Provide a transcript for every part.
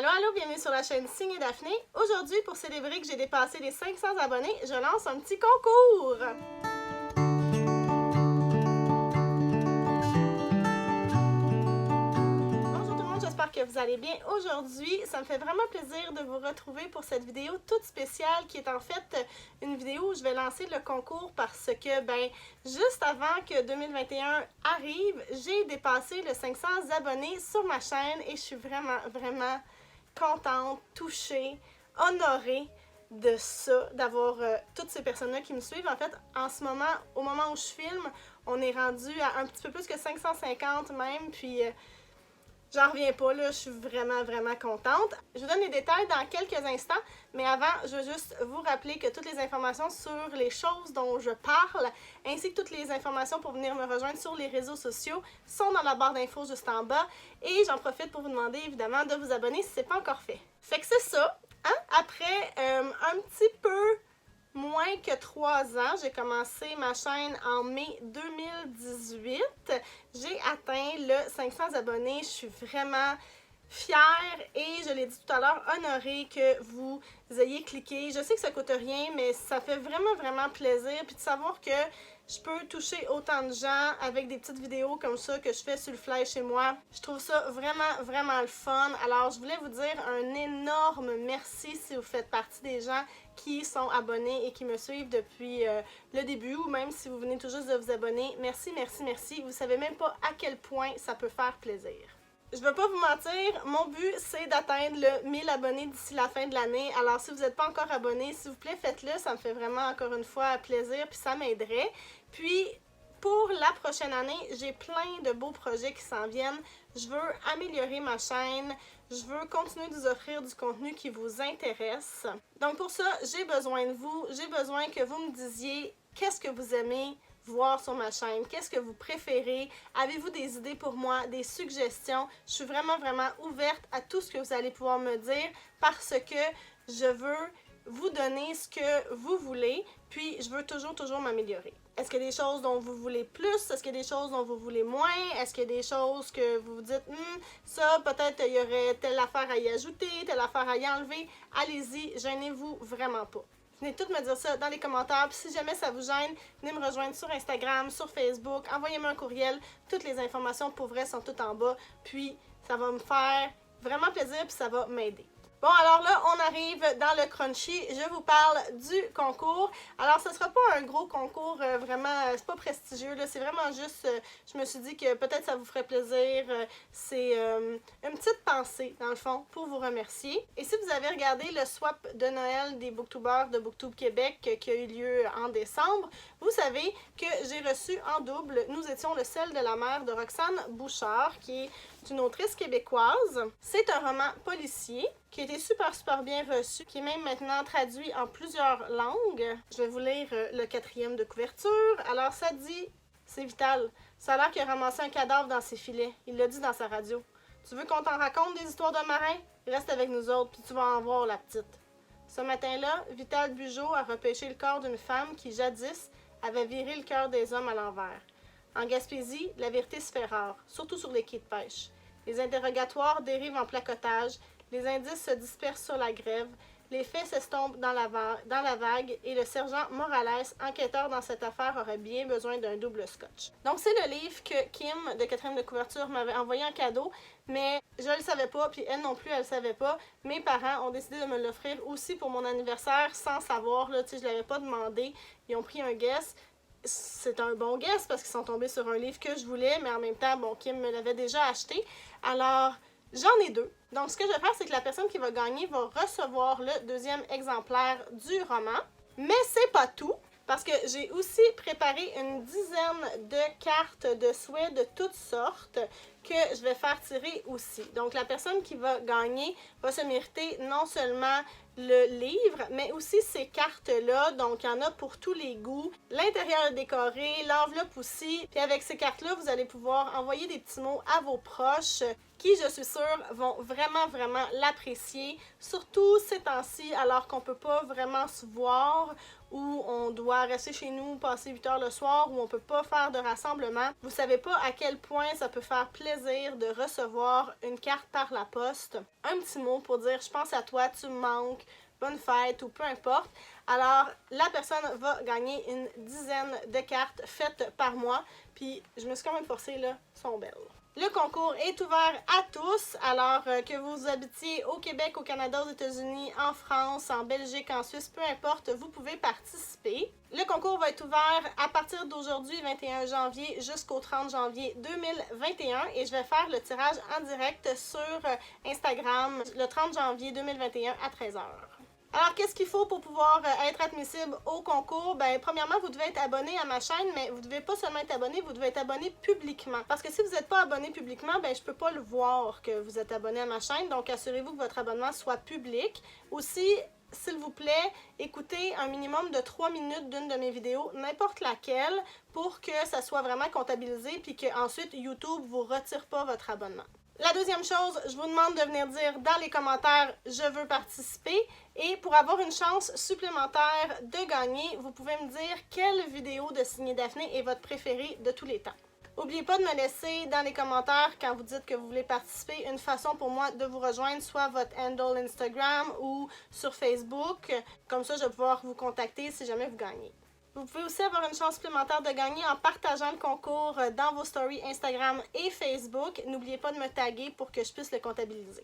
Allô, allô, bienvenue sur la chaîne Signe et Daphné. Aujourd'hui, pour célébrer que j'ai dépassé les 500 abonnés, je lance un petit concours! Bonjour tout le monde, j'espère que vous allez bien. Aujourd'hui, ça me fait vraiment plaisir de vous retrouver pour cette vidéo toute spéciale qui est en fait une vidéo où je vais lancer le concours parce que, juste avant que 2021 arrive, j'ai dépassé le 500 abonnés sur ma chaîne et je suis vraiment contente, touchée, honorée de ça, d'avoir toutes ces personnes-là qui me suivent. En fait, en ce moment, au moment où je filme, on est rendu à un petit peu plus que 550 même, puis j'en reviens pas, là, je suis vraiment contente. Je vous donne les détails dans quelques instants, mais avant, je veux juste vous rappeler que toutes les informations sur les choses dont je parle, ainsi que toutes les informations pour venir me rejoindre sur les réseaux sociaux, sont dans la barre d'infos juste en bas. Et j'en profite pour vous demander, évidemment, de vous abonner si ce n'est pas encore fait. Fait que c'est ça, hein? Après un petit peu moins que 3 ans, j'ai commencé ma chaîne en mai 2018. J'ai atteint le 500 abonnés. Je suis vraiment fière et, je l'ai dit tout à l'heure, honorée que vous ayez cliqué. Je sais que ça coûte rien, mais ça fait vraiment plaisir. Puis de savoir que je peux toucher autant de gens avec des petites vidéos comme ça que je fais sur le fly chez moi. Je trouve ça vraiment le fun. Alors, je voulais vous dire un énorme merci si vous faites partie des gens qui sont abonnés et qui me suivent depuis le début, ou même si vous venez tout juste de vous abonner. Merci. Vous savez même pas à quel point ça peut faire plaisir. Je ne vais pas vous mentir, mon but c'est d'atteindre le 1000 abonnés d'ici la fin de l'année. Alors si vous n'êtes pas encore abonné, s'il vous plaît faites-le, ça me fait vraiment encore une fois plaisir puis ça m'aiderait. Puis pour la prochaine année, j'ai plein de beaux projets qui s'en viennent. Je veux améliorer ma chaîne, je veux continuer de vous offrir du contenu qui vous intéresse. Donc pour ça, j'ai besoin de vous, j'ai besoin que vous me disiez qu'est-ce que vous aimez voir sur ma chaîne, qu'est-ce que vous préférez, avez-vous des idées pour moi, des suggestions. Je suis vraiment ouverte à tout ce que vous allez pouvoir me dire parce que je veux vous donner ce que vous voulez, puis je veux toujours m'améliorer. Est-ce qu'il y a des choses dont vous voulez plus? Est-ce qu'il y a des choses dont vous voulez moins? Est-ce qu'il y a des choses que vous vous dites, ça, peut-être il y aurait telle affaire à y ajouter, telle affaire à y enlever? Allez-y, gênez-vous vraiment pas. Venez toutes me dire ça dans les commentaires. Puis si jamais ça vous gêne, venez me rejoindre sur Instagram, sur Facebook, envoyez-moi un courriel. Toutes les informations pour vrai sont toutes en bas. Puis ça va me faire vraiment plaisir puis ça va m'aider. Bon, alors là, on arrive dans le crunchy. Je vous parle du concours. Alors, ce ne sera pas un gros concours vraiment, c'est pas prestigieux, là. C'est vraiment juste, je me suis dit que peut-être ça vous ferait plaisir. C'est une petite pensée, dans le fond, pour vous remercier. Et si vous avez regardé le swap de Noël des Booktubers de Booktube Québec qui a eu lieu en décembre, vous savez que j'ai reçu en double Nous étions le sel de la mer de Roxane Bouchard, qui est une autrice québécoise. C'est un roman policier qui a été super bien reçu, qui est même maintenant traduit en plusieurs langues. Je vais vous lire le 4e de couverture. Alors ça dit, c'est Vital. Ça a l'air qu'il a ramassé un cadavre dans ses filets. Il l'a dit dans sa radio. Tu veux qu'on t'en raconte des histoires de marins? Reste avec nous autres, puis tu vas en voir la petite. Ce matin-là, Vital Bugeaud a repêché le corps d'une femme qui, jadis, avait viré le cœur des hommes à l'envers. En Gaspésie, la vérité se fait rare, surtout sur les quais de pêche. Les interrogatoires dérivent en placotage, les indices se dispersent sur la grève, les faits s'estompent dans la vague et le sergent Morales, enquêteur dans cette affaire, aurait bien besoin d'un double scotch. Donc c'est le livre que Kim, de 4e de couverture, m'avait envoyé en cadeau, mais je ne le savais pas, puis elle non plus, elle ne le savait pas. Mes parents ont décidé de me l'offrir aussi pour mon anniversaire sans savoir, là, je ne l'avais pas demandé. Ils ont pris un guess. C'est un bon guess parce qu'ils sont tombés sur un livre que je voulais, mais en même temps, bon, Kim me l'avait déjà acheté. Alors, j'en ai 2. Donc, ce que je vais faire, c'est que la personne qui va gagner va recevoir le 2e exemplaire du roman. Mais c'est pas tout, parce que j'ai aussi préparé une dizaine de cartes de souhaits de toutes sortes que je vais faire tirer aussi. Donc, la personne qui va gagner va se mériter non seulement le livre, mais aussi ces cartes-là. Donc, il y en a pour tous les goûts. L'intérieur est décoré, l'enveloppe aussi. Puis avec ces cartes-là, vous allez pouvoir envoyer des petits mots à vos proches qui, je suis sûre, vont vraiment l'apprécier. Surtout ces temps-ci, alors qu'on peut pas vraiment se voir, où on doit rester chez nous, passer 8 heures le soir, où on peut pas faire de rassemblement. Vous savez pas à quel point ça peut faire plaisir plaisir de recevoir une carte par la poste, un petit mot pour dire je pense à toi, tu me manques, bonne fête ou peu importe. Alors, la personne va gagner une dizaine de cartes faites par moi. Puis, je me suis quand même forcée, là, sont belles. Le concours est ouvert à tous, alors que vous habitiez au Québec, au Canada, aux États-Unis, en France, en Belgique, en Suisse, peu importe, vous pouvez participer. Le concours va être ouvert à partir d'aujourd'hui, 21 janvier, jusqu'au 30 janvier 2021 et je vais faire le tirage en direct sur Instagram le 30 janvier 2021 à 13h. Alors, qu'est-ce qu'il faut pour pouvoir être admissible au concours? Ben, premièrement, vous devez être abonné à ma chaîne, mais vous devez pas seulement être abonné, vous devez être abonné publiquement. Parce que si vous n'êtes pas abonné publiquement, ben, je peux pas le voir que vous êtes abonné à ma chaîne, donc assurez-vous que votre abonnement soit public. Aussi, s'il vous plaît, écoutez un minimum de 3 minutes d'une de mes vidéos, n'importe laquelle, pour que ça soit vraiment comptabilisé, puis qu'ensuite YouTube ne vous retire pas votre abonnement. La deuxième chose, je vous demande de venir dire dans les commentaires « Je veux participer » et pour avoir une chance supplémentaire de gagner, vous pouvez me dire quelle vidéo de Signé Daphné est votre préférée de tous les temps. N'oubliez pas de me laisser dans les commentaires quand vous dites que vous voulez participer une façon pour moi de vous rejoindre, soit votre handle Instagram ou sur Facebook. Comme ça, je vais pouvoir vous contacter si jamais vous gagnez. Vous pouvez aussi avoir une chance supplémentaire de gagner en partageant le concours dans vos stories Instagram et Facebook. N'oubliez pas de me taguer pour que je puisse le comptabiliser.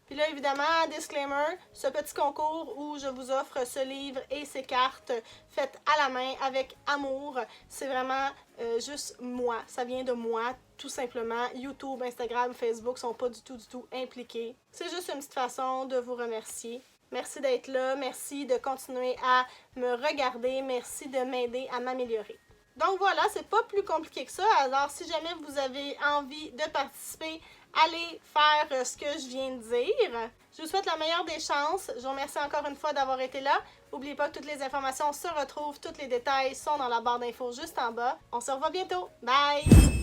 Puis là, évidemment, disclaimer, ce petit concours où je vous offre ce livre et ces cartes faites à la main avec amour, c'est vraiment juste moi. Ça vient de moi, tout simplement. YouTube, Instagram, Facebook sont pas du tout impliqués. C'est juste une petite façon de vous remercier. Merci d'être là, merci de continuer à me regarder, merci de m'aider à m'améliorer. Donc voilà, c'est pas plus compliqué que ça. Alors si jamais vous avez envie de participer, allez faire ce que je viens de dire. Je vous souhaite la meilleure des chances. Je vous remercie encore une fois d'avoir été là. N'oubliez pas que toutes les informations se retrouvent, tous les détails sont dans la barre d'infos juste en bas. On se revoit bientôt. Bye!